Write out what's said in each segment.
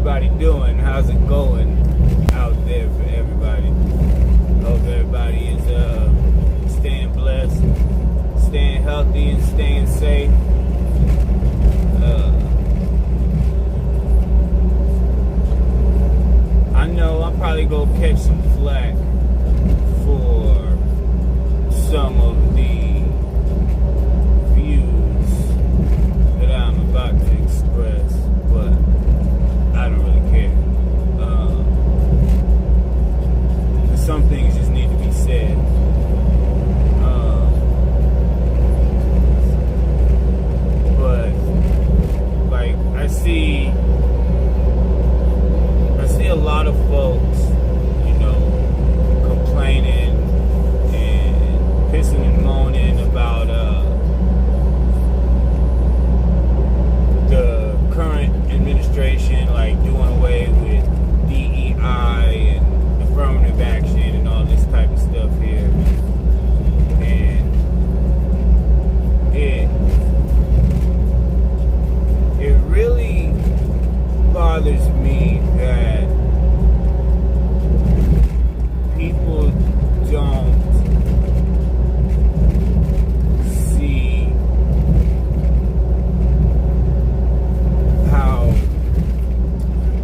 everybody doing? How's it going out there for everybody? Hope everybody is staying blessed, staying healthy, and staying safe. I know I'm probably gonna catch some flack for some of the views that I'm about to express, but I don't really care. Some things just need to be said. But like I see a lot of folks, complaining and pissing and moaning about the current administration, like doing away with DEI and affirmative action and all this type of stuff here. And it really bothers me that people don't see how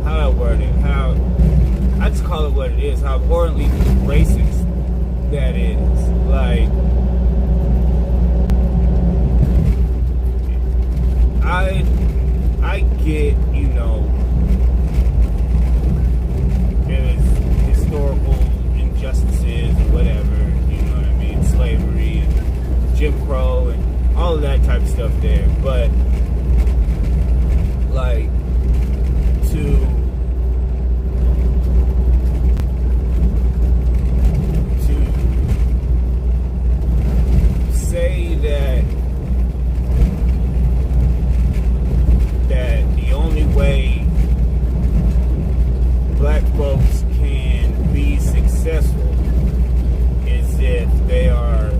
I word it, I just call it what it is, how abhorrently racist that is. Like, I get, there's historical injustices or whatever, you know what I mean, slavery and Jim Crow and all of that type of stuff there, but like, to say that the only way black folks can be successful is if they are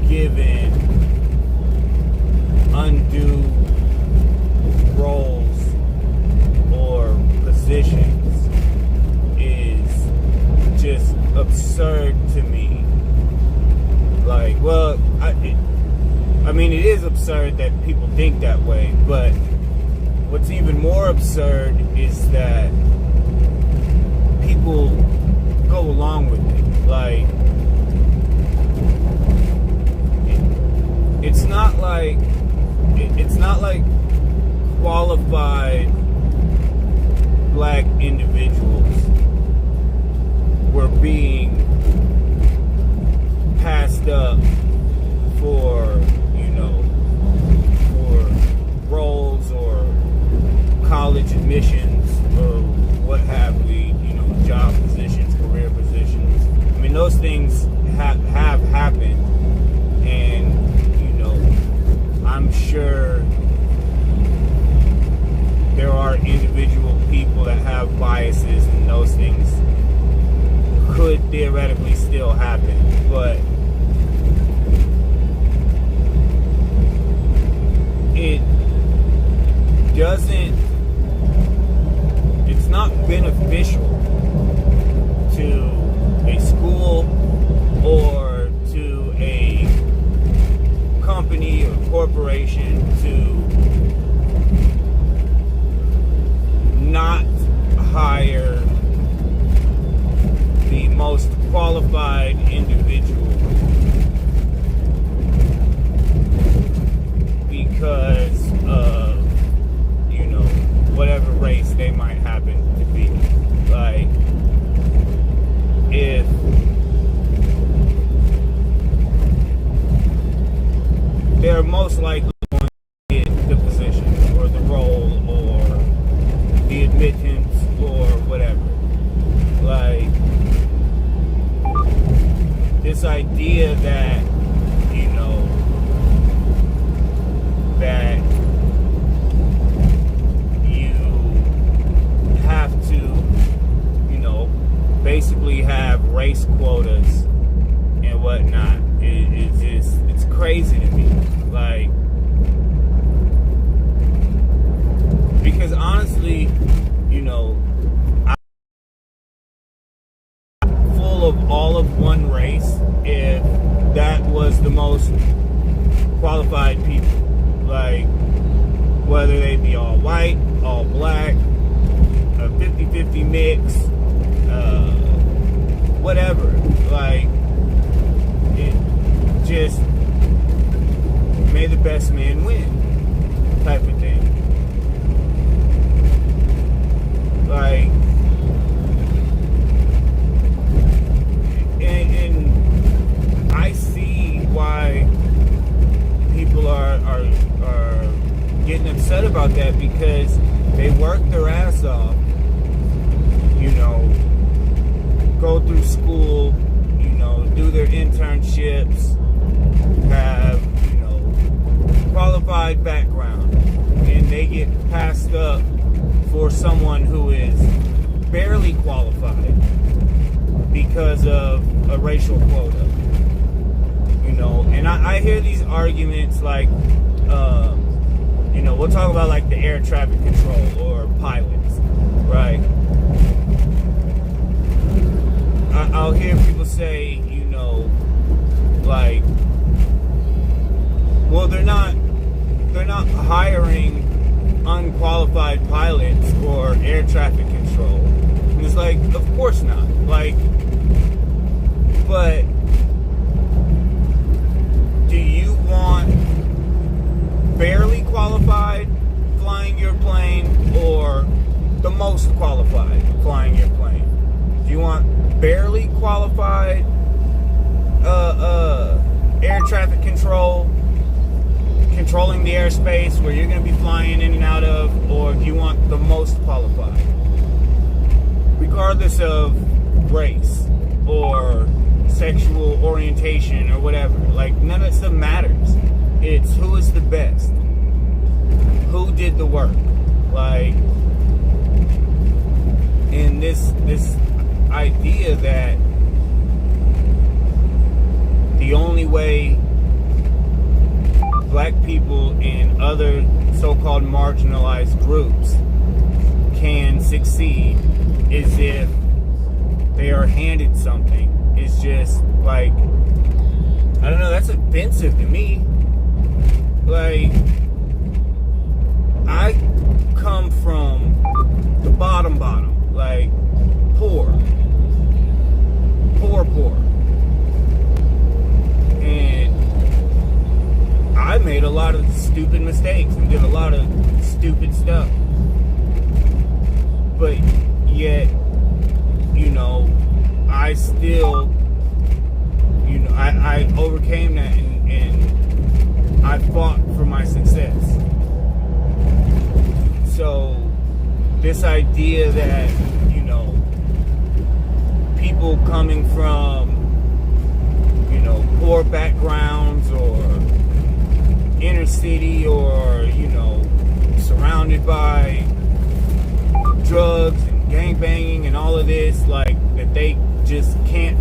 given undue roles or positions is just absurd to me. Like, well, I mean, it is absurd that people think that way, but what's even more absurd is that people go along with it. Like, it's not like qualified black individuals were being passed up for roles or college admissions or what have we, job positions, career positions. I mean, those things have happened, and I'm sure there are individual people that have biases, and those things could theoretically still happen, but it's not beneficial to a school or to a company or corporation to not hire the most qualified individual because of whatever race they might happen to be. Like, if they're most likely going to get the position or the role or the admittance or whatever. Like, this idea that that you have to, basically have race quotas and whatnot. It's crazy to me. Like, because honestly, all of one race if that was the most qualified people. Like, whether they be all white, all black, a 50-50 mix, whatever. Like, it just may the best man win type of thing. Like, and I see why people are getting upset about that, because they work their ass off, you know, go through school, you know, do their internships, have, you know, qualified background, and they get passed up for someone who is barely qualified because of a racial quota. You know, and I hear these arguments like, you know, we'll talk about like the air traffic control or pilots, right? I'll hear people say, you know, like, well, they're not hiring unqualified pilots for air traffic control. And it's like, of course not. Like, but do you want barely qualified flying your plane or the most qualified flying your plane? Do you want barely qualified air traffic control, controlling the airspace where you're going to be flying in and out of, or do you want the most qualified? Regardless of race or sexual orientation or whatever, like, none of that stuff matters. It's who is the best, who did the work. Like, in this idea that the only way black people and other so-called marginalized groups can succeed is if they are handed something. It's just like, I don't know, that's offensive to me. Like, I come from the bottom, like, poor. And I made a lot of stupid mistakes and did a lot of stupid stuff. But yet, you know, I still, you know, I overcame that and I fought for my success. So this idea that, you know, people coming from, you know, poor backgrounds or inner city or, you know, surrounded by drugs and gangbanging and all of this, like, that they just can't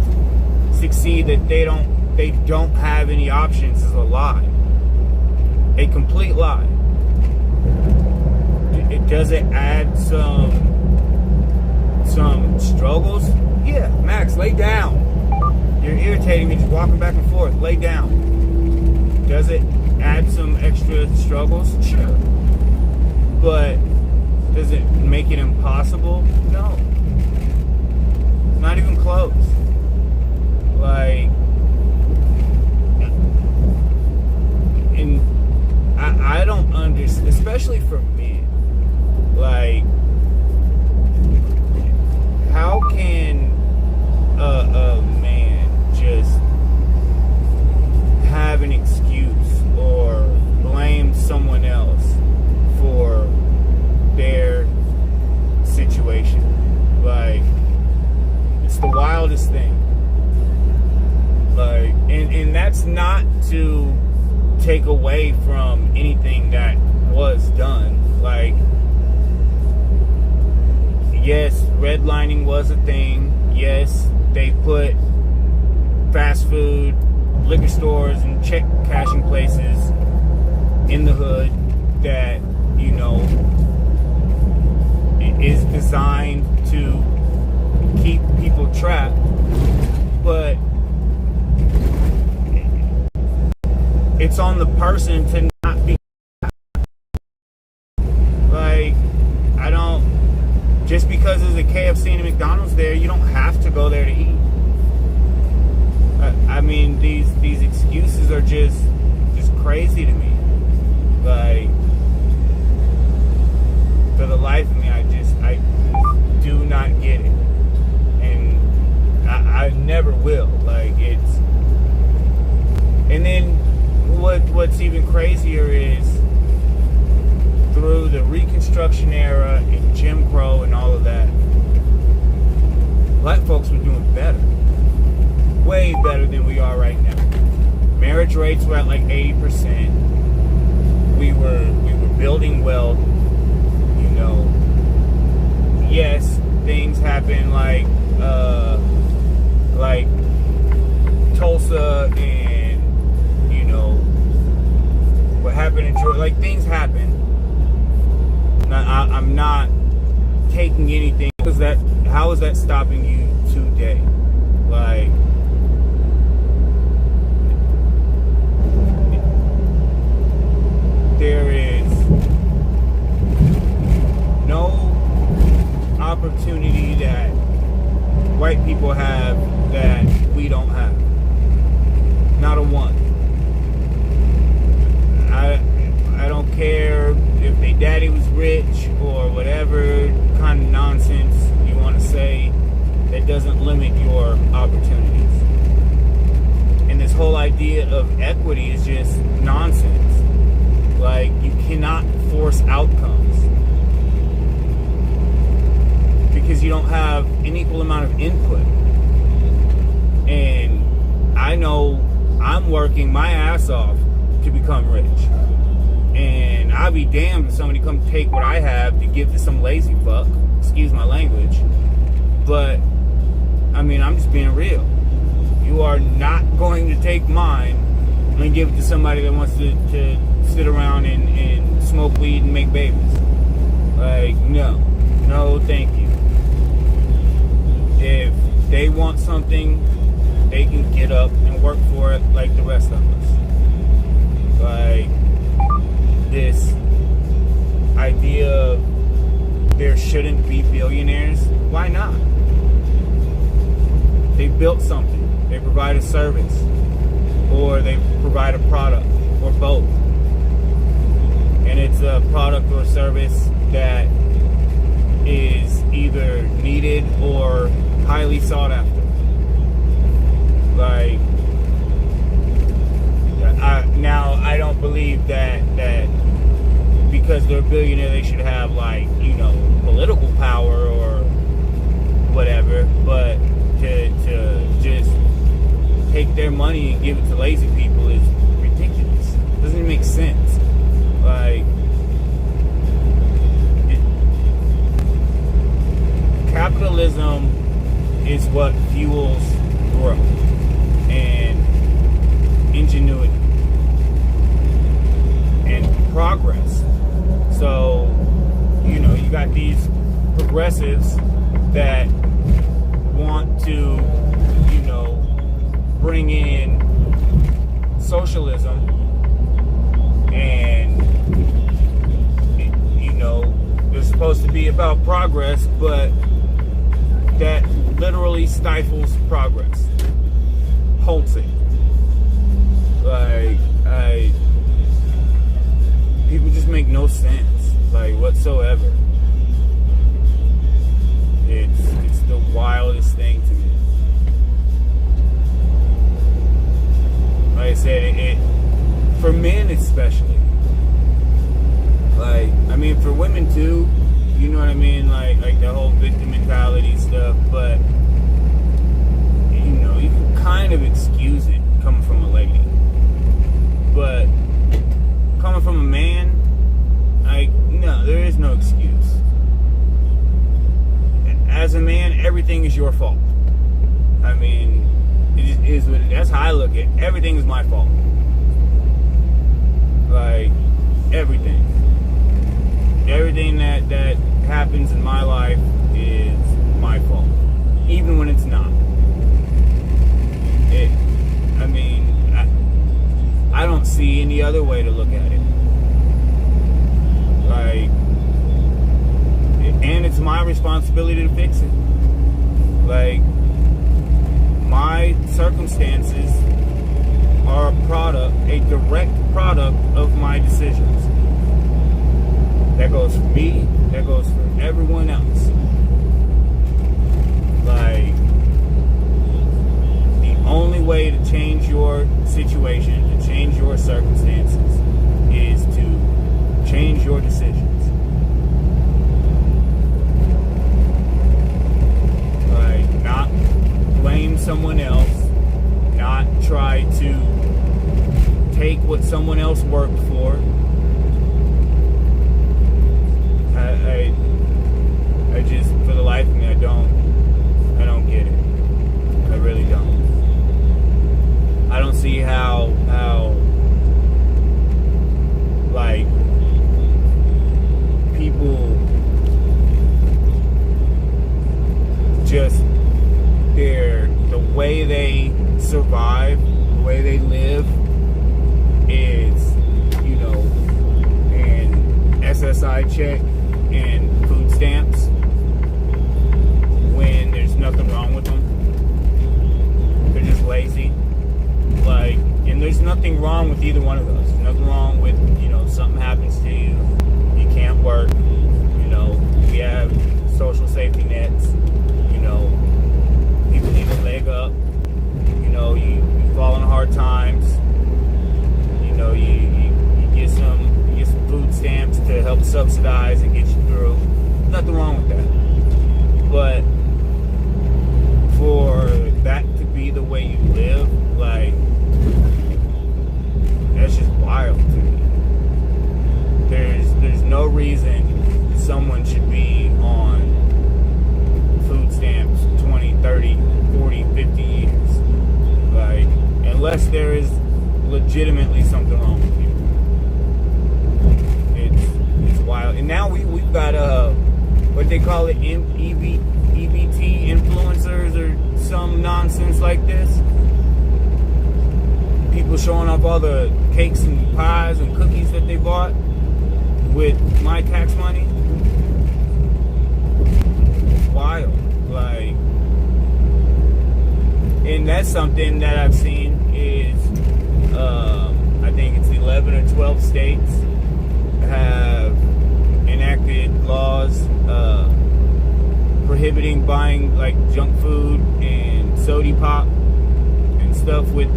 succeed, that they don't have any options, is a lie. A complete lie. Does it add some struggles? Yeah, Max, lay down. You're irritating me just walking back and forth. Lay down. Does it add some extra struggles? Sure. But does it make it impossible? No. Not even close. Like, and I don't understand, especially for men. Like, how can a man just have an excuse or blame someone else for their situation? Like, it's the wildest thing. Like, and that's not to take away from anything that was done. Like, yes, redlining was a thing. Yes, they put fast food, liquor stores, and check cashing places in the hood that, you know, is designed to keep people trapped. but it's on the person to not be like, I don't, just because there's a KFC and a McDonald's there, you don't have to go there to eat. I mean, these excuses are just crazy to me. Like, for the life of me, I do not get it, and I never will. Like, it's, and then what's even crazier is, through the Reconstruction era and Jim Crow and all of that, black folks were doing better, way better than we are right now. Marriage rates were at like 80%. We were building wealth. You know, yes, things happen like Tulsa and, you know, what happened in Georgia. Like, things happen. I'm not taking anything. How is that stopping you today? Like, there is no opportunity that white people have that we don't have. Not a one. I don't care if their daddy was rich or whatever kind of nonsense you want to say. That doesn't limit your opportunities. And this whole idea of equity is just nonsense. Like, you cannot force outcomes because you don't have an equal amount of input. And I know I'm working my ass off to become rich. And I'll be damned if somebody come take what I have to give to some lazy fuck. Excuse my language. But, I mean, I'm just being real. You are not going to take mine and give it to somebody that wants to sit around and smoke weed and make babies. Like, no. No, thank you. If they want something, they can get up and work for it like the rest of us. Like, this idea of there shouldn't be billionaires, why not? They built something. They provide a service. Or they provide a product. Or both. And it's a product or service that is either needed or highly sought after. Like, I don't believe that because they're a billionaire they should have, like, you know, political power or whatever, but to just take their money and give it to lazy people is ridiculous. Doesn't even make sense. Like, capitalism is what fuels growth and ingenuity and progress. So, you know, you got these progressives that want to, you know, bring in socialism, and, you know, it's supposed to be about progress, but that literally stifles progress, halts it. Like, people just make no sense, like, whatsoever. It's the wildest thing to me. Like I said, it for men especially. Like, I mean, for women too, you know what I mean? Like the whole victim mentality stuff, but, you know, you can kind of excuse it coming from a lady. But coming from a man, like, no, there is no excuse. As a man, everything is your fault. I mean, it just is what it is. That's how I look at it. Everything is my fault. Like, everything. Everything that happens in my life is my fault. Even when it's not. I mean, I don't see any other way to look at it. Like, and it's my responsibility to fix it. Like, my circumstances are a direct product of my decisions. That goes for me, that goes for everyone else. Like, the only way to change your situation, to change your circumstances, is to change your decisions. Like, not blame someone else, not try to take what someone else worked for. I just, for the life of me, I don't get it. I really don't. I don't see how, like, people just, the way they survive, the way they live is, you know, an SSI check and food stamps when there's nothing wrong with them. They're just lazy. Like, and there's nothing wrong with either one of those. There's nothing wrong with, you know, something happens to you, you can't work, you know, we have social safety nets, you know, people need a leg up, you know, you fall in hard times, you know, you get some food stamps to help subsidize and get you through. Nothing wrong with that. But for that to be the way you live, like, that's just wild to me. There's no reason someone should be on food stamps 20, 30, 40, 50 years. Like, unless there is legitimately something wrong with you. It's wild. And now we've got what they call it, EBT influencers or some nonsense like this. People showing off all the cakes and pies and cookies that they bought with my tax money. It's wild. Like, and that's something that I've seen is, I think it's 11 or 12 states have enacted laws prohibiting buying like junk food and soda pop and stuff with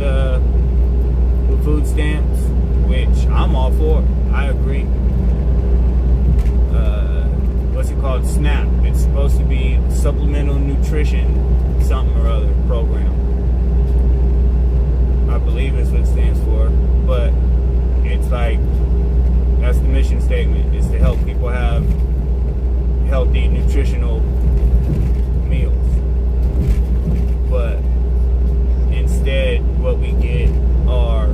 food stamps, which I'm all for. I agree. What's it called? SNAP. It's supposed to be Supplemental Nutrition something or other program. I believe it's what it stands for, but it's like, that's the mission statement, is to help people have healthy, nutritional meals. But instead, what we get are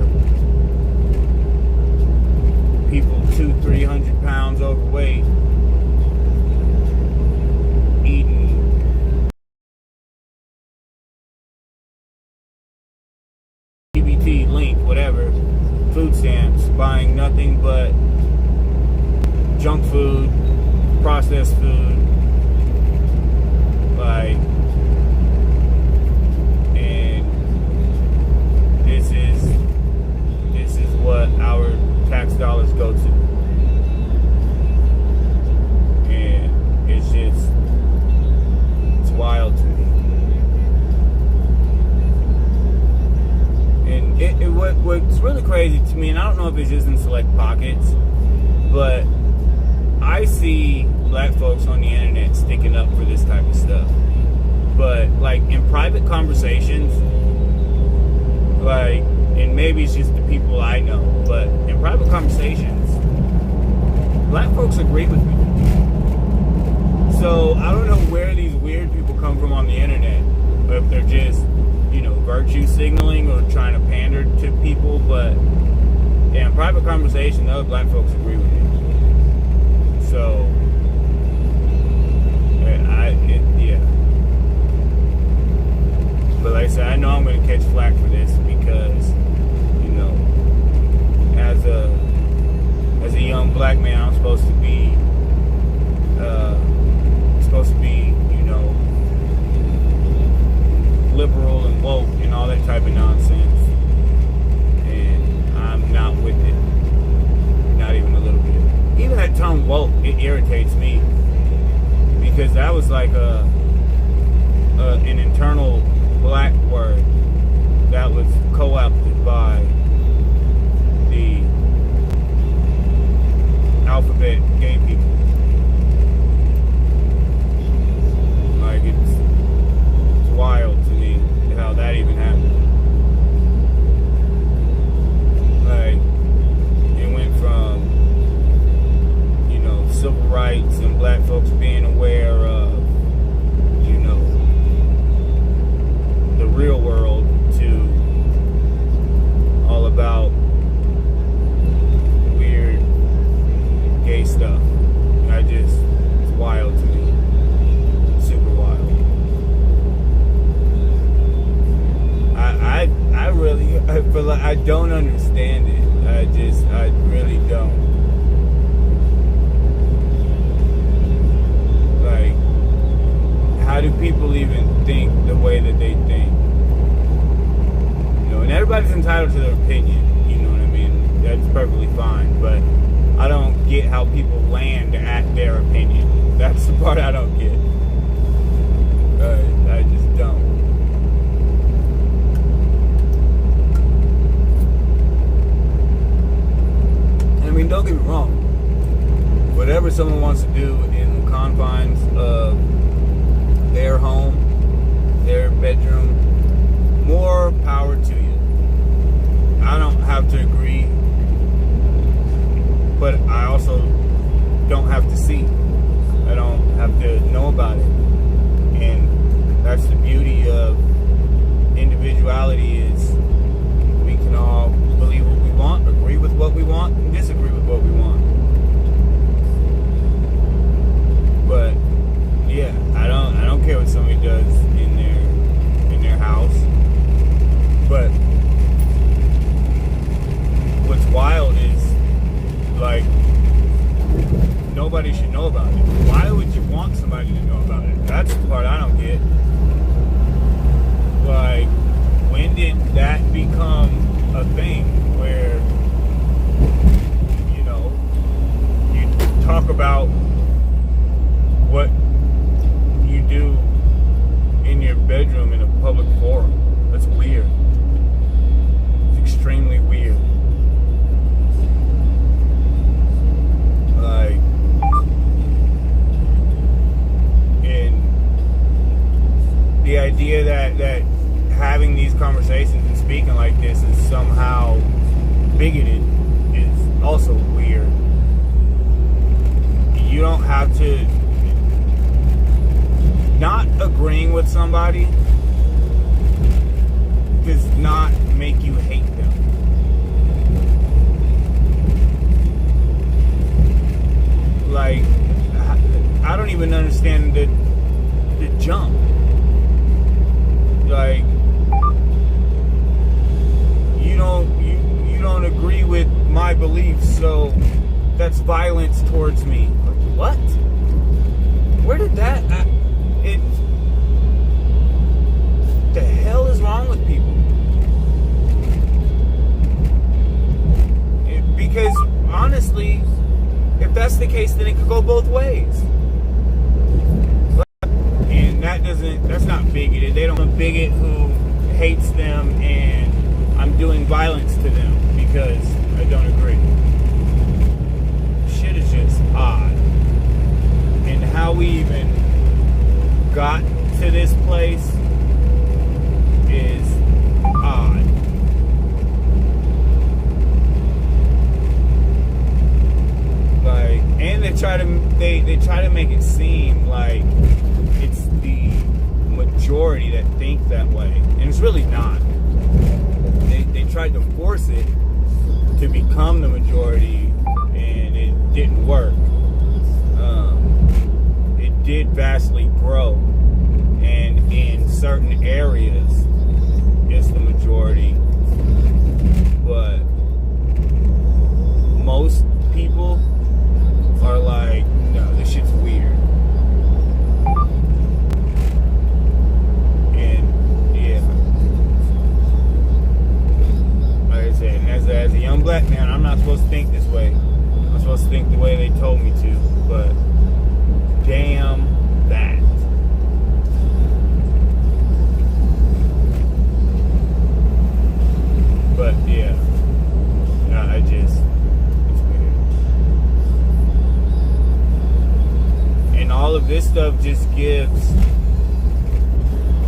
people 200-300 pounds overweight eating EBT, link, whatever, food stamps, buying nothing but junk food, processed food, like, and this is what our tax dollars go to. And it's wild to me. And what's really crazy to me, and I don't know if it's just in select pockets, but I see black folks on the internet sticking up for this type of stuff. But, like, in private conversations, like, and maybe it's just the people I know, but in private conversations, black folks agree with me. So, I don't know where these weird people come from on the internet, or if they're just, you know, virtue signaling or trying to pander to people, but yeah, in private conversation, other black folks agree with me. So, yeah. But like I said, I know I'm going to catch flack for this because irritates me, because that was like an internal black word that was co-opted by the alphabet gay people. Like, it's wild to me how that even happened. Like, it went from, you know, civil rights and black folks being aware of, you know, the real world, to all about weird gay stuff. It's wild to me. Super wild. I really, I feel like I don't understand it. I really don't. Like, how do people even think the way that they think? You know, and everybody's entitled to their opinion, you know what I mean? That's perfectly fine, but I don't get how people land at their opinion. That's the part I don't get. I just don't. I mean, don't get me wrong. Whatever someone wants to do in the confines of their home, their bedroom, more power to you. I don't have to agree, but I also don't have to see. I don't have to know about it. And that's the beauty of individuality, is we can all believe what we want, agree with what we want, and disagree with what we want. But yeah, I don't care what somebody does in their house. But what's wild is, like, nobody should know about it. Why would you want somebody to know about it? That's the part I don't get. Like, when did that become a thing where, you know, you talk about what you do in your bedroom in a public forum? That's weird. It's extremely weird. Like, and the idea that having these conversations and speaking like this is somehow bigoted is also weird. You don't have to. Not agreeing with somebody does not make you hate them. Like, I don't even understand the jump. Like, you don't agree with my beliefs, so that's violence towards me. Like, what? Where did that? The hell is wrong with people? Because honestly, if that's the case, then it could go both ways. And that's not bigoted. They don't have a bigot who hates them and I'm doing violence to them because I don't agree. Shit is just odd. And how we even got to this place is odd. Like, and they try to make it seem like it's the majority that think that way, and it's really not. They tried to force it to become the majority, and it didn't work. It did vastly grow, and in certain areas it's the majority, but most people are like, no, this shit's weird. And yeah, like I said, as a young black man, I'm not supposed to think this way. I'm supposed to think the way they told me to, but this stuff just gives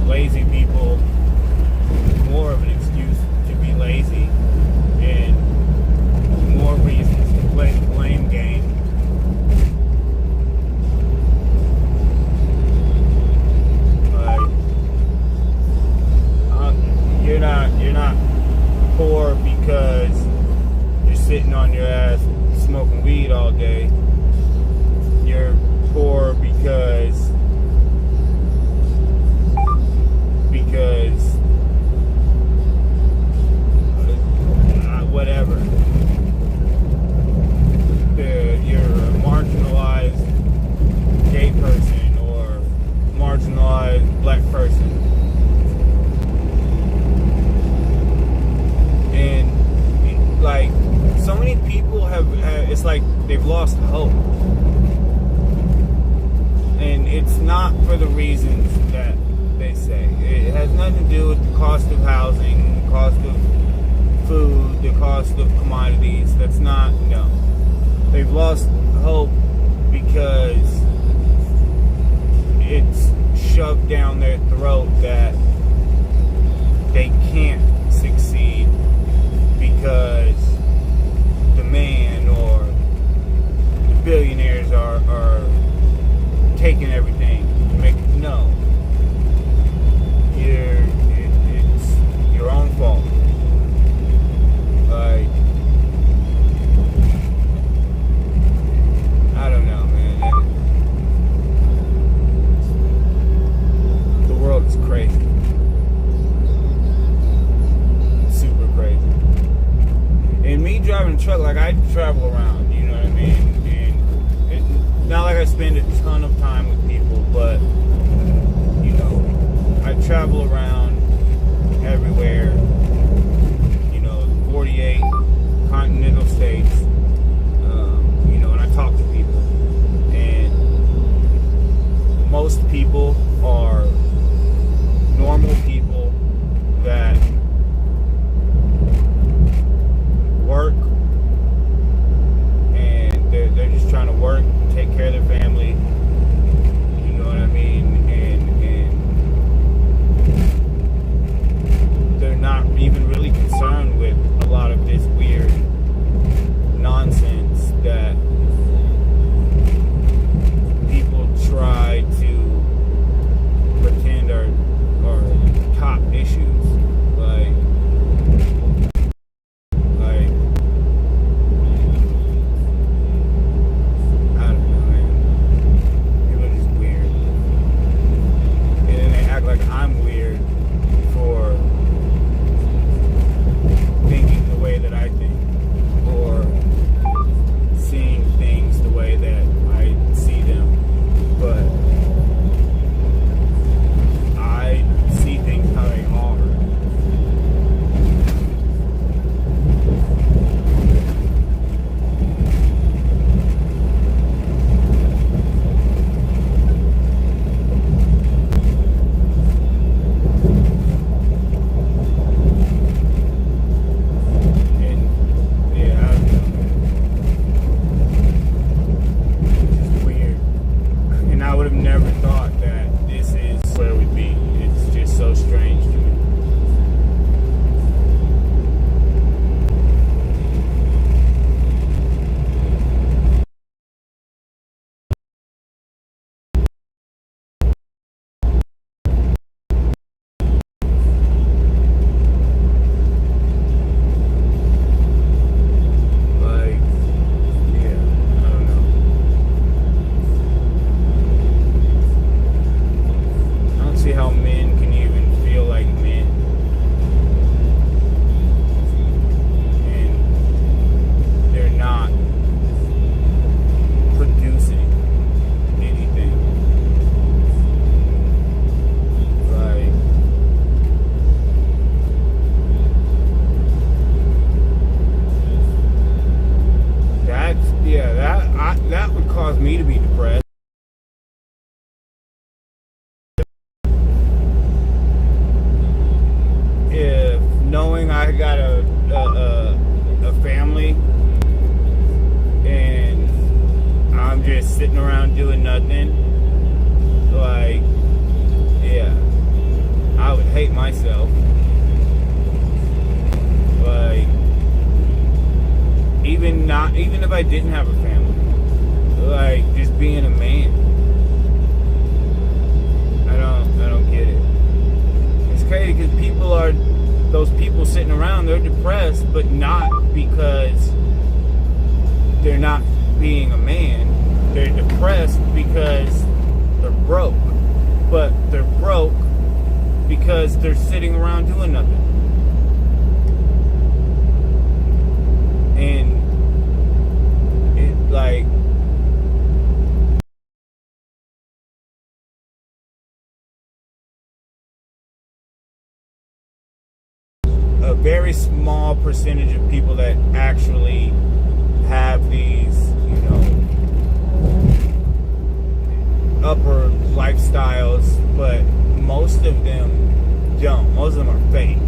lazy people more of an excuse to be lazy and more reasons to play the blame game. You're not poor because you're sitting on your ass smoking weed all day. You're poor because whatever. You're a marginalized gay person or marginalized black person. And like so many people have it's like they've lost hope. And it's not for the reasons that they say. It has nothing to do with the cost of housing, the cost of food, the cost of commodities. That's not, no. They've lost hope because it's shoved down their throat that they can't succeed because the man or the billionaires are taking everything. No. It's your own fault. Like, I don't know, man. The world is crazy. It's super crazy. And me driving a truck, like, I travel around, you know what I mean? And it's not like I spend a ton of time with people, but, you know, I travel around everywhere, you know, 48 continental states, you know, and I talk to people. And most people are normal people that work, and they're just trying to work, take care of their family, you know what I mean, and they're not even really concerned with a lot of this weird nonsense that people try to pretend are top issues. Like I don't know, man. People are just weird. And then they act like I'm weird for thinking the way that I think, or seeing things the way that I see them. But I see things how they are. And yeah, I don't know, man. It's just weird. And I would have never thought that this is where we'd be. It's just so strange to me. Like, yeah, I don't know. I don't see how men can even feel like men. And they're not producing anything. Like, that's, yeah, that would cause me to be depressed. If knowing I got a family and I'm just sitting around doing nothing, Like, yeah, I would hate myself. Like, even if I didn't have a family, like, just being a man. I don't get it. It's crazy because those people sitting around, they're depressed, but not because they're not being a man. They're depressed because they're broke. But they're broke because they're sitting around doing nothing. And it, like, a very small percentage of people that actually have these, upper lifestyles, but most of them don't. Most of them are fake.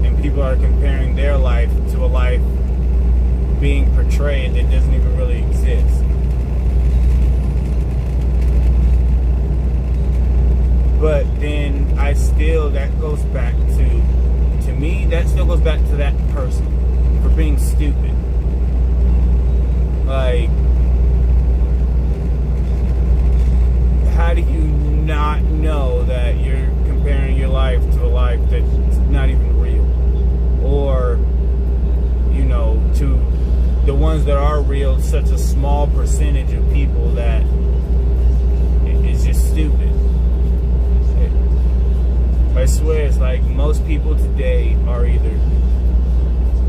And people are comparing their life to a life being portrayed that doesn't even really exist. But then that goes back to me, that still goes back to that person for being stupid. Like, how do you not know that you're comparing your life to a life that's not even real? Or, to the ones that are real, such a small percentage of people that it's just stupid. I swear, it's like most people today are either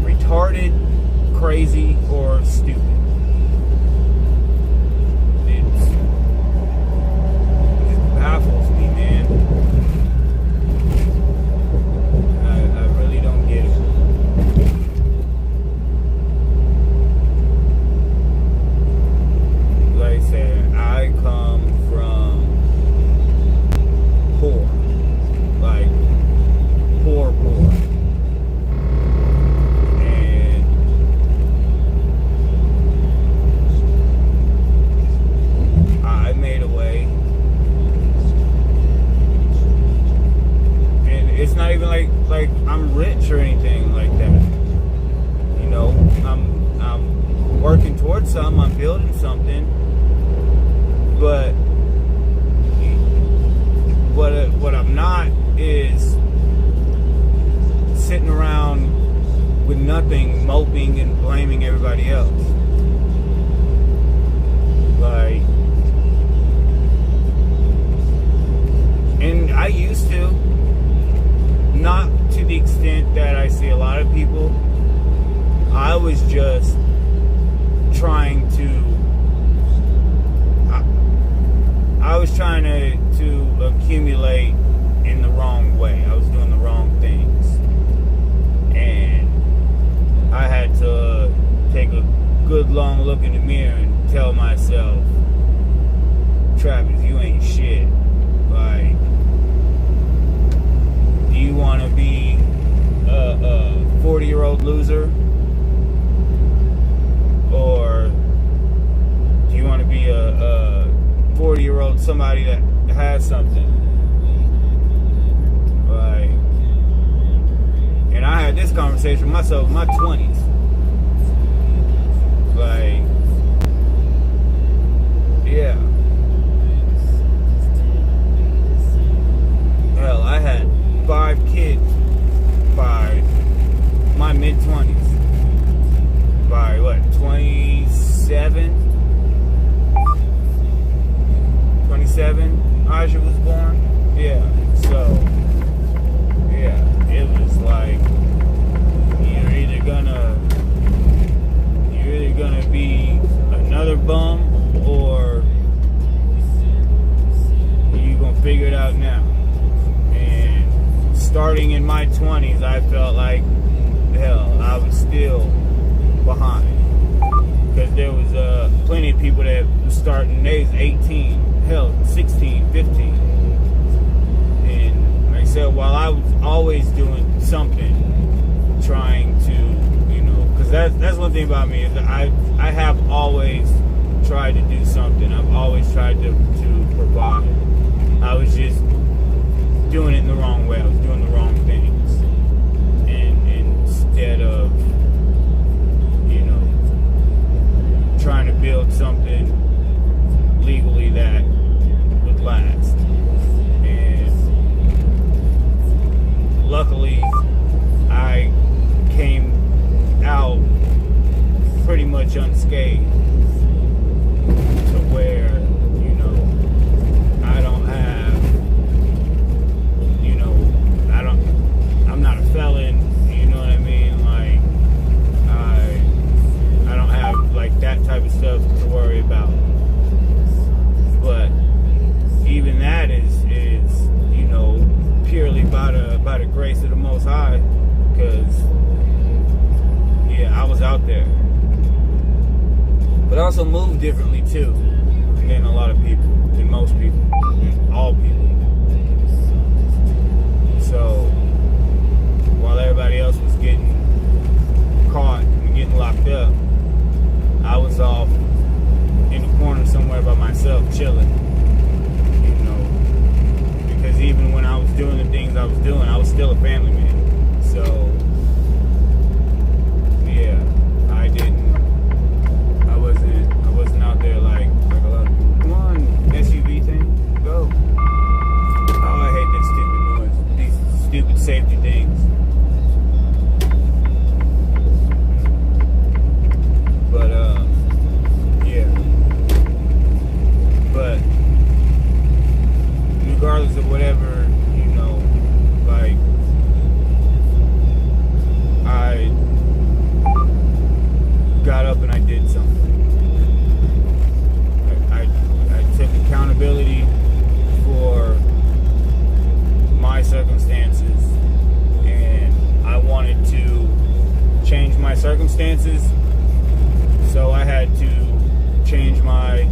retarded, crazy, or stupid. It baffles me, man. I really don't get it. Like I said, I come from poor. Like, poor. And I made a way. And it's not even like I'm rich or anything like that. I'm working towards something, I'm building something. But what I'm not is sitting around with nothing, moping and blaming everybody else. Like, and I used to, not to the extent that I see a lot of people. I was just trying to accumulate in the wrong way. I was doing the wrong things. And I had to take a good long look in the mirror and tell myself, Travis, you ain't shit. Like, do you want to be a 40-year-old loser? Or do you want to be a 40-year-old somebody that has something? Like, and I had this conversation with myself in my 20s. Like, yeah. Hell, I had 5 kids by my mid-20s. By what, 27? 27, Aja was born. Yeah, so, yeah, it was like, you're either gonna be another bum, or you gonna figure it out now. And starting in my 20s, I felt like, hell, I was still behind. Because there was plenty of people that were starting, they was 18, hell, 16, 15. And like I said, while I was always doing something, trying to, because that's one thing about me, is that I have always tried to do something. I've always tried to provide. way. I was doing the wrong things. And instead of, you know, trying to build something legally that would last. And luckily, I came out pretty much unscathed to where, you know, I don't have, you know, I'm not a felon, you know what I mean? Like, I don't have like that type of stuff to worry about. But even that is, you know, purely by the grace of the Most High, because yeah, I was out there. But I also move differently too than a lot of people, than most people, than all people. So while everybody else was getting caught and getting locked up, I was off in the corner somewhere by myself chilling, you know, because even when I was doing the things I was doing, I was still a family man. So yeah, I wasn't out there like a lot of people. Come on, SUV thing, go. Oh, I hate that stupid noise, these stupid safety things. But yeah. But regardless of whatever, you know, like, I got up and I did something. I took accountability for my circumstances, and I wanted to change my circumstances, so I had to change my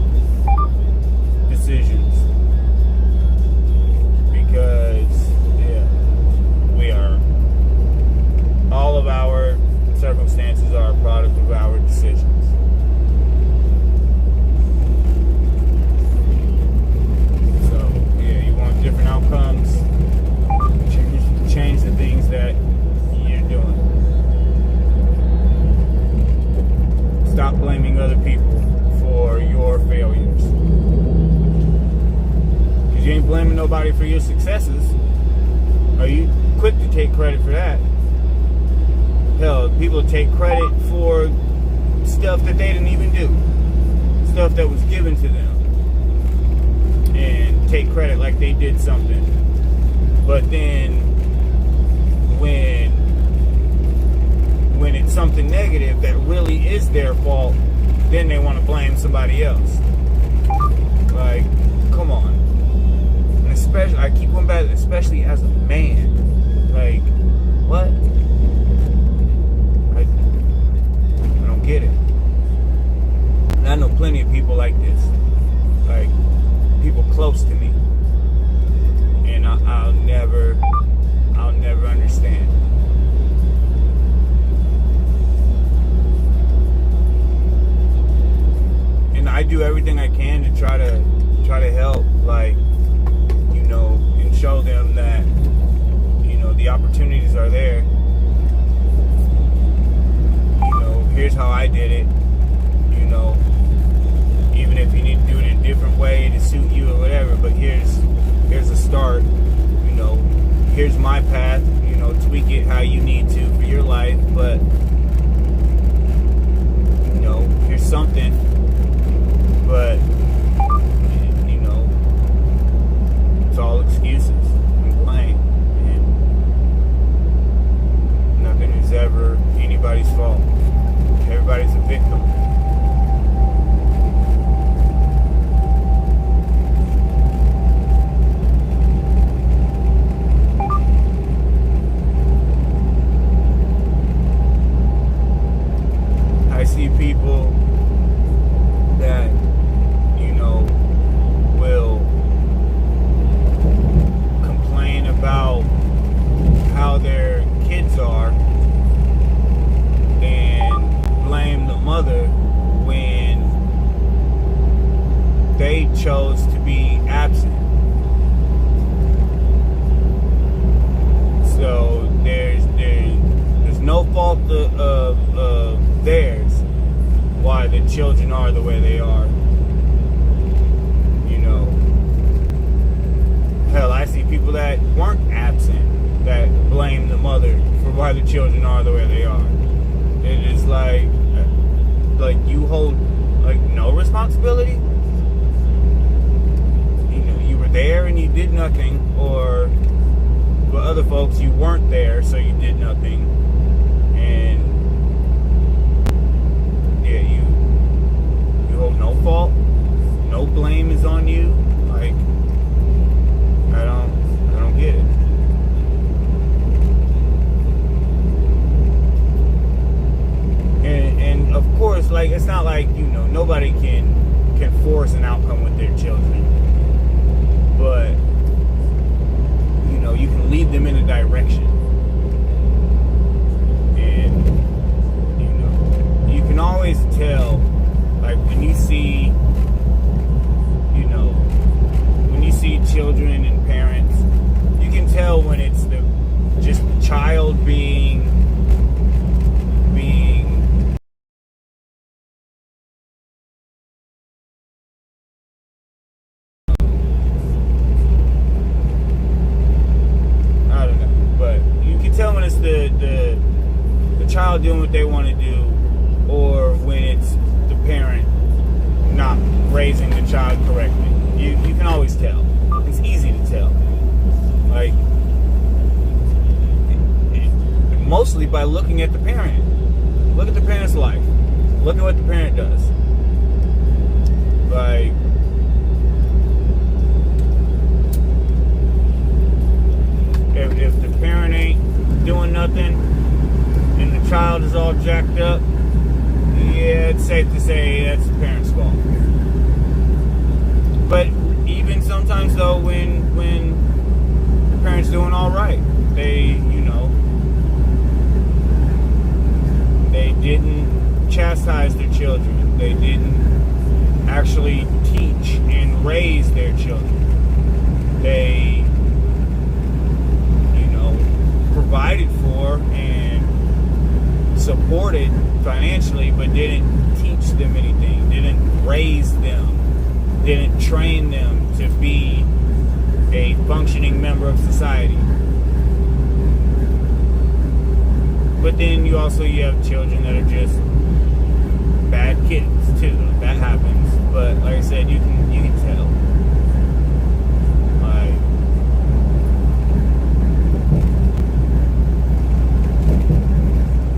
decisions, because yeah, all of our circumstances are a product of our decisions. So yeah, you want different outcomes, change the things that you're doing. Stop blaming other people for your failures, because you ain't blaming nobody for your successes. Are you quick to take credit for that? Hell, people take credit for stuff that they didn't even do, stuff that was given to them, and take credit like they did something. But then when it's something negative that really is their fault, then they want to blame somebody else. Like, come on. And especially, I keep going back, especially as a man. Like, what? I don't get it. And I know plenty of people like this. Like, people close to me. And I'll never understand. And I do everything I can to try to help, like, you know, and show them that, you know, the opportunities are there. You know, here's how I did it. You know, even if you need to do it in a different way to suit you or whatever, but here's a start. You know, here's my path. You know, tweak it how you need to for your life, but you know, here's something. But you know, it's all excuses and blame, and nothing is ever anybody's fault. Everybody's a victim. I see people that, you know, will complain about how their kids are and blame the mother when they chose to be absent. So there's no fault of theirs why the children are the way they are. You know, hell, I see people that weren't absent that blame the mother for why the children are the way they are. It is like you hold like no responsibility. You know, you were there and you did nothing, or for other folks you weren't there so you did nothing, and yeah, you hold no fault, no blame is on you. Like, I don't get it. And of course, like, it's not like, you know, nobody can force an outcome with their children, but you know, you can lead them in a direction. And you know, you can always tell, like, when you see, you know, when you see children and parents, you can tell when it's just the child being I don't know, but you can tell when it's the child doing what they want to do, or when it's the parent not raising the child correctly. You can always tell. It's easy to tell. Like, mostly by looking at the parent. Look at the parent's life. Look at what the parent does. Like, if the parent ain't doing nothing and the child is all jacked up, yeah, it's safe to say that's the parent's fault. But even sometimes though, when the parent's doing all right, they, you know, they didn't chastise their children, they didn't actually teach and raise their children, they, you know, provided for and supported financially, but didn't teach them anything, didn't raise them, didn't train them to be a functioning member of society. But then you have children that are just bad kids too. That happens. But like I said, you can tell. Like,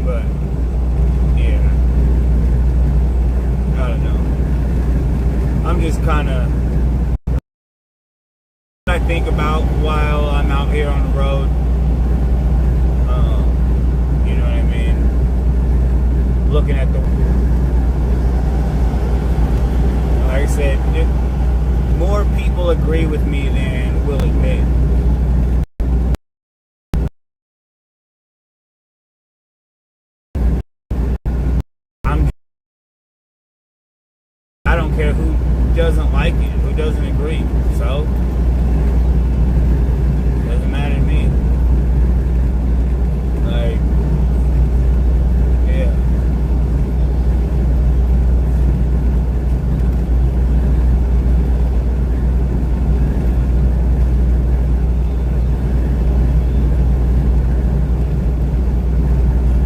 but yeah, I don't know. I'm just kind of, I think about while I'm out here on the road. You know what I mean? Looking at the, like I said, more people agree with me than will admit. I don't care who doesn't like it, who doesn't agree. So, doesn't matter to me. Like, yeah.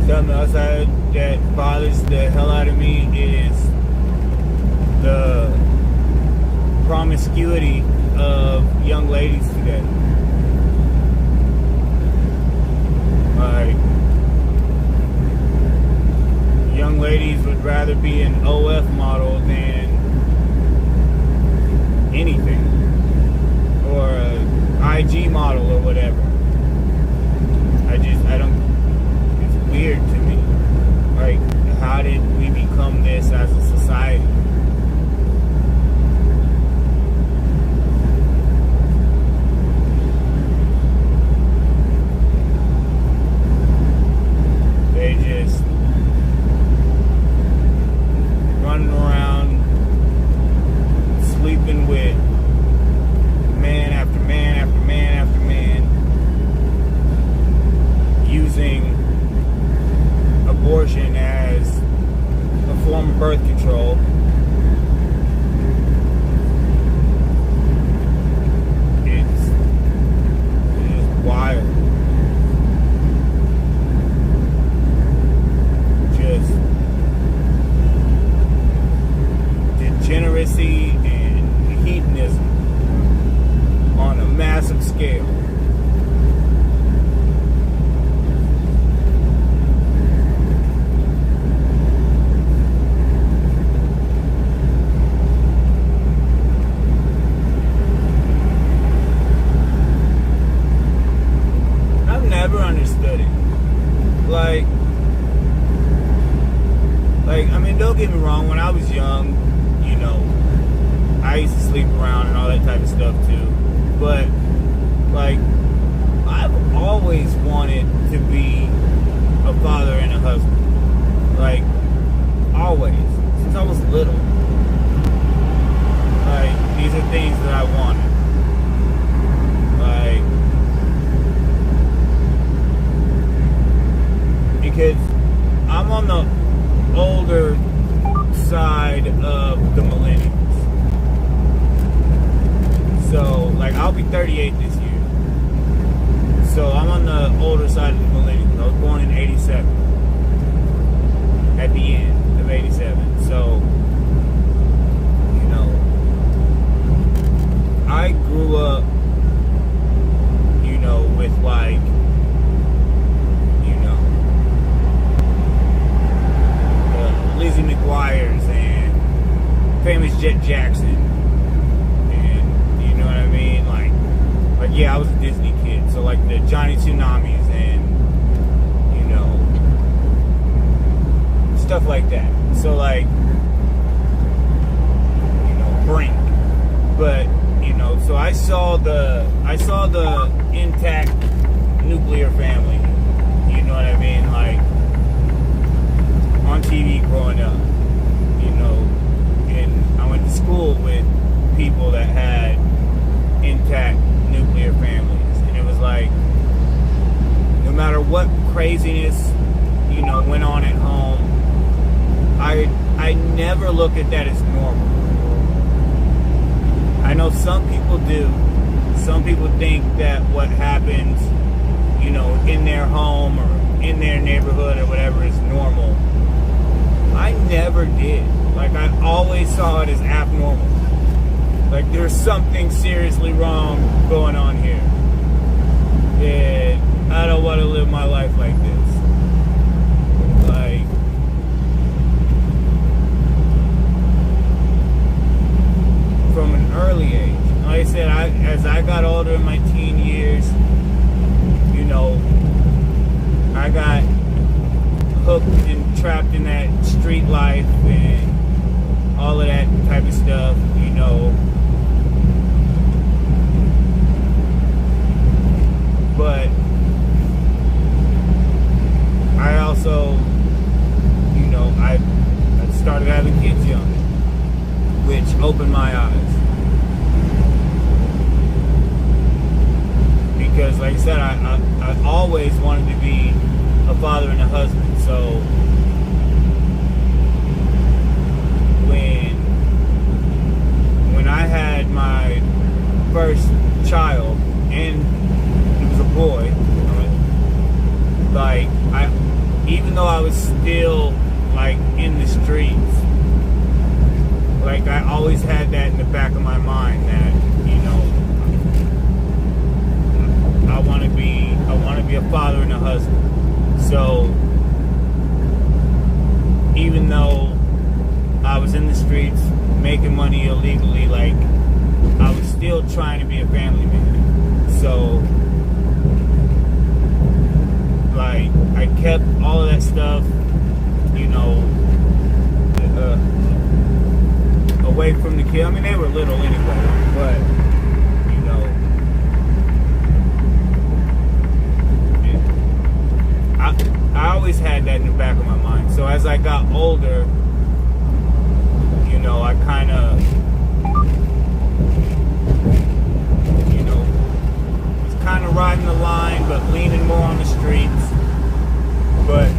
Something else that bothers the hell out of me is the promiscuity of young ladies today. Like, young ladies would rather be an OF model than anything, or a IG model or whatever. I don't, it's weird to me. Like, how did we become this as a society? They just running around sleeping with man after man after man after man, scale. I've never understood it. I mean, don't get me wrong, when I was young, you know, I used to sleep around and all that type of stuff too. But, like, I've always wanted to be a father and a husband. Like, always. Since I was little. Like, these are things that I wanted. Like, because I'm on the older side of the millennials. So, like, I'll be 38 this year. So, I'm on the older side of the millennials. I was born in 87. At the end of 87. So, you know, I grew up, you know, with, like, Lizzie McGuire's and Famous Jet Jackson, and you know what I mean, like yeah, I was a Disney kid, so like the Johnny Tsunamis and you know stuff like that. So like you know Brink, but you know, so I saw the intact nuclear family. You know what I mean, like. On TV growing up, you know, and I went to school with people that had intact nuclear families, and it was like, no matter what craziness, you know, went on at home, I never look at that as normal. I know some people do. Some people think that what happens, you know, in their home or in their neighborhood or whatever is normal. I never did. Like, I always saw it as abnormal. Like, there's something seriously wrong going on here. And I don't want to live my life like this. Like, from an early age. Like I said, as I got older in my teen years, you know, I got hooked and trapped in that street life and all of that type of stuff, you know. But I also, you know, I started having kids young, which opened my eyes. Because, like I said, I always wanted to be a father and a husband. So when I had my first child, and it was a boy, like even though I was still like in the streets, like I always had that in the back of my mind that, you know, I want to be a father and a husband. So even though I was in the streets making money illegally, like I was still trying to be a family man. So like I kept all of that stuff, you know, away from the kid. I mean, they were little anyway, but you know, I always had that in the back of my mind. So as I got older, you know, I kind of, you know, was kind of riding the line, but leaning more on the streets, but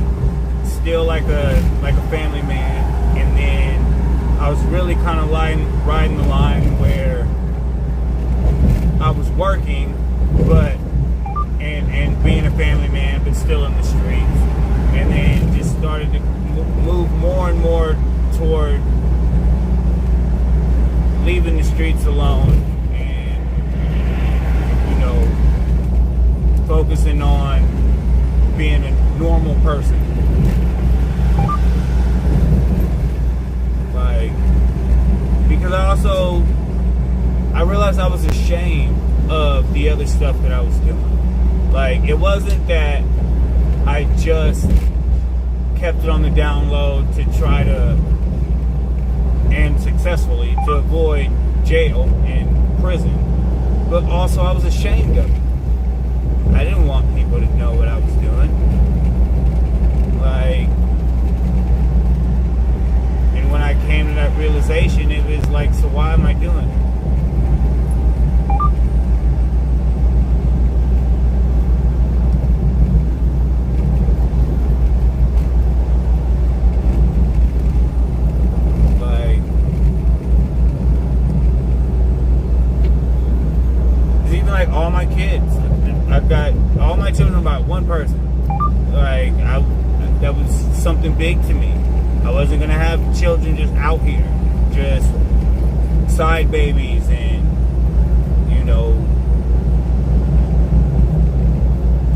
still like a family man. And then I was really kind of riding the line where I was working, but and being a family man, but still in the streets. And then just started to move more and more toward leaving the streets alone and, you know, focusing on being a normal person. Like, because I realized I was ashamed of the other stuff that I was doing. Like, it wasn't that I just kept it on the down low to try to, and successfully, to avoid jail and prison. But also I was ashamed of it. I didn't want people to know what I was doing. Like, and when I came to that realization, it was like, so why am I doing it? Like all my kids, I've got all my children about one person. Like, that was something big to me. I wasn't gonna have children just out here, just side babies, and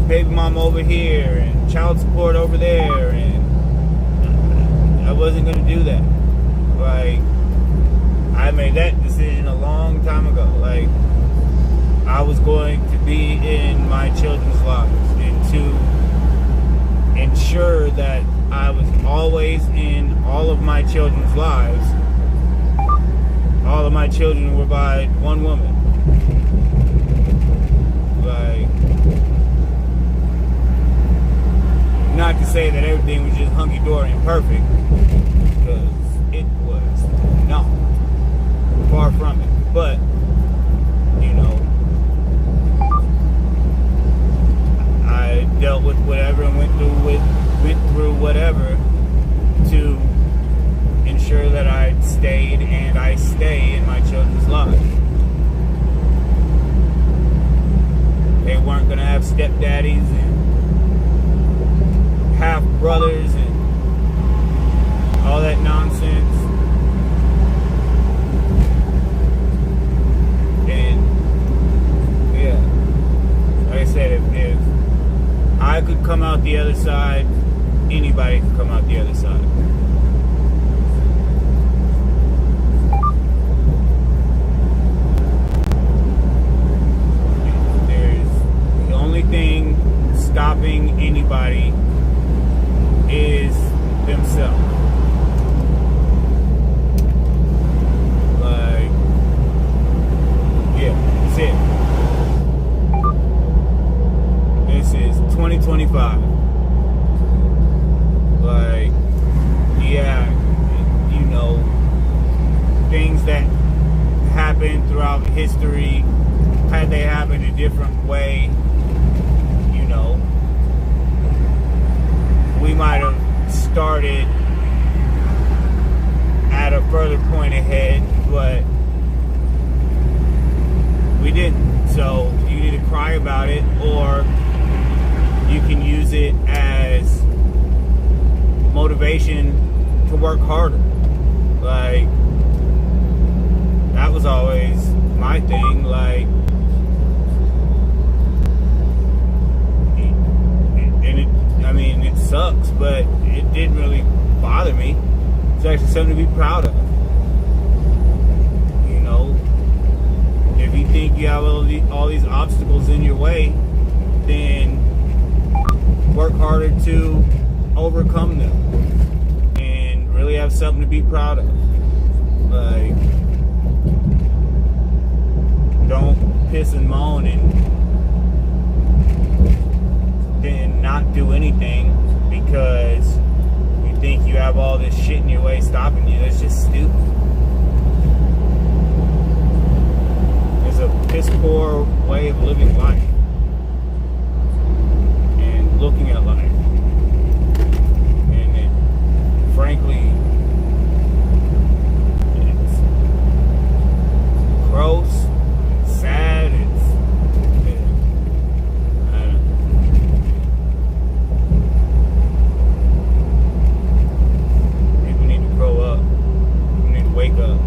baby mom over here and child support over there, and I wasn't gonna do that. Like, I made that decision a long time ago. Like, I was going to be in my children's lives, and to ensure that I was always in all of my children's lives. All of my children were by one woman. Like, not to say that everything was just hunky-dory and perfect, because it was not. Far from it. But, I dealt with whatever and went through whatever to ensure that I stayed and I stay in my children's lives. They weren't going to have stepdaddies and half brothers and all that nonsense. And yeah, like I said, if I could come out the other side, anybody could come out the other side. The only thing stopping anybody is themselves. Like, yeah, that's it. This is 2025. Like, yeah, things that happened throughout history, had they happened a different way, we might have started at a further point ahead, but we didn't. So you either cry about it, or you can use it as motivation to work harder. Like, that was always my thing. Like, and it sucks, but it didn't really bother me. It's actually something to be proud of. If you think you have all these obstacles in your way, then work harder to overcome them and really have something to be proud of. Like, don't piss and moan and then not do anything because you think you have all this shit in your way stopping you. That's just stupid. It's a piss poor way of living life and looking at life. And it, frankly, it's gross, it's sad, I don't know. People need to grow up. People need to wake up.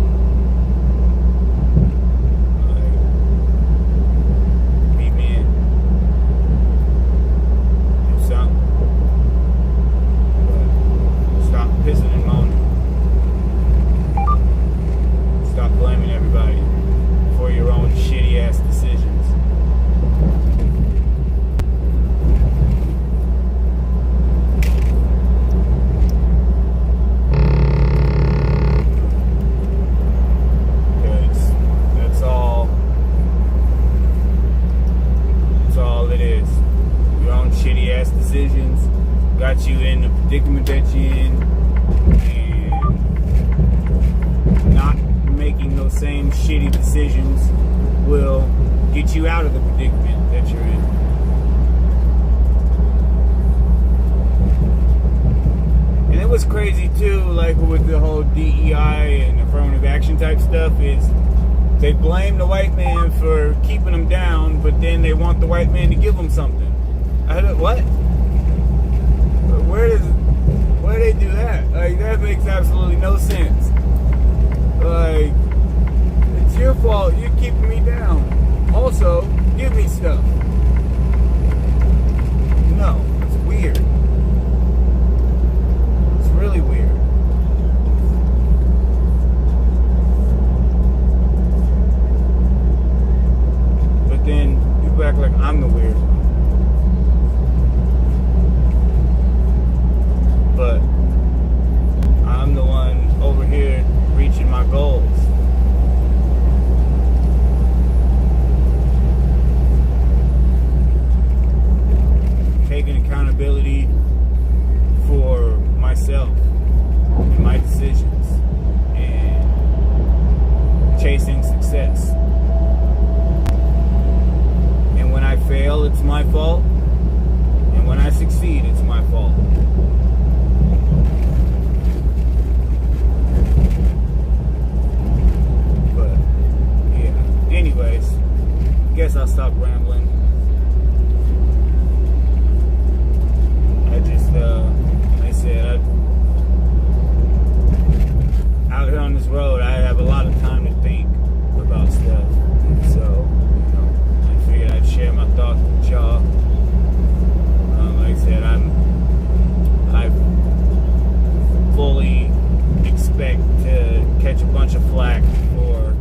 predicament that you're in, and not making those same shitty decisions will get you out of the predicament that you're in. And it was crazy too, like with the whole DEI and affirmative action type stuff, is they blame the white man for keeping them down, but then they want the white man to give them something. What? Where do they do that? Like, that makes absolutely no sense. Like, it's your fault. You're keeping me down. Also, give me stuff. No, it's weird. It's really weird. But then people act like I'm the weird one. But I'm the one over here reaching my goals. Taking accountability for myself and my decisions and chasing success. And when I fail, it's my fault. And when I succeed, it's my fault. Anyways, guess I'll stop rambling. I just, like I said, out here on this road, I have a lot of time to think about stuff. And so, I figured I'd share my thoughts with y'all. Like I said, I fully expect to catch a bunch of flack for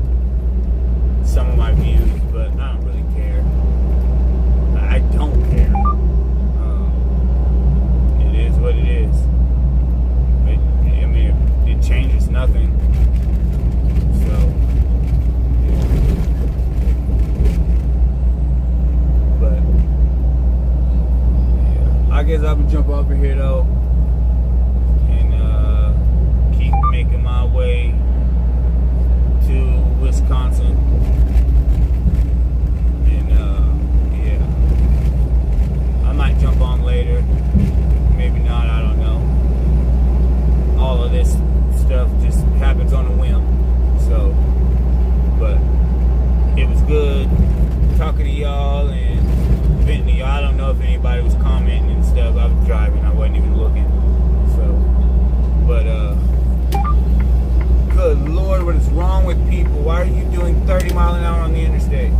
some of my views, but I don't really care. I don't care. It is what it is. But, I mean, it changes nothing. So, yeah. But, yeah. I guess I would jump over here though and keep making my way to Wisconsin. I might jump on later, maybe not, I don't know. All of this stuff just happens on a whim. So, but it was good talking to y'all and venting to y'all. I don't know if anybody was commenting and stuff. I was driving, I wasn't even looking. So, but good Lord, what is wrong with people? Why are you doing 30 miles an hour on the interstate?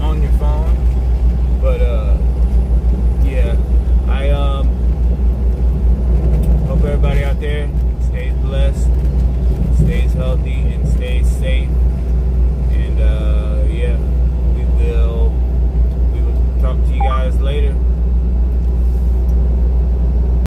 On your phone? But yeah, I hope everybody out there stays blessed, stays healthy, and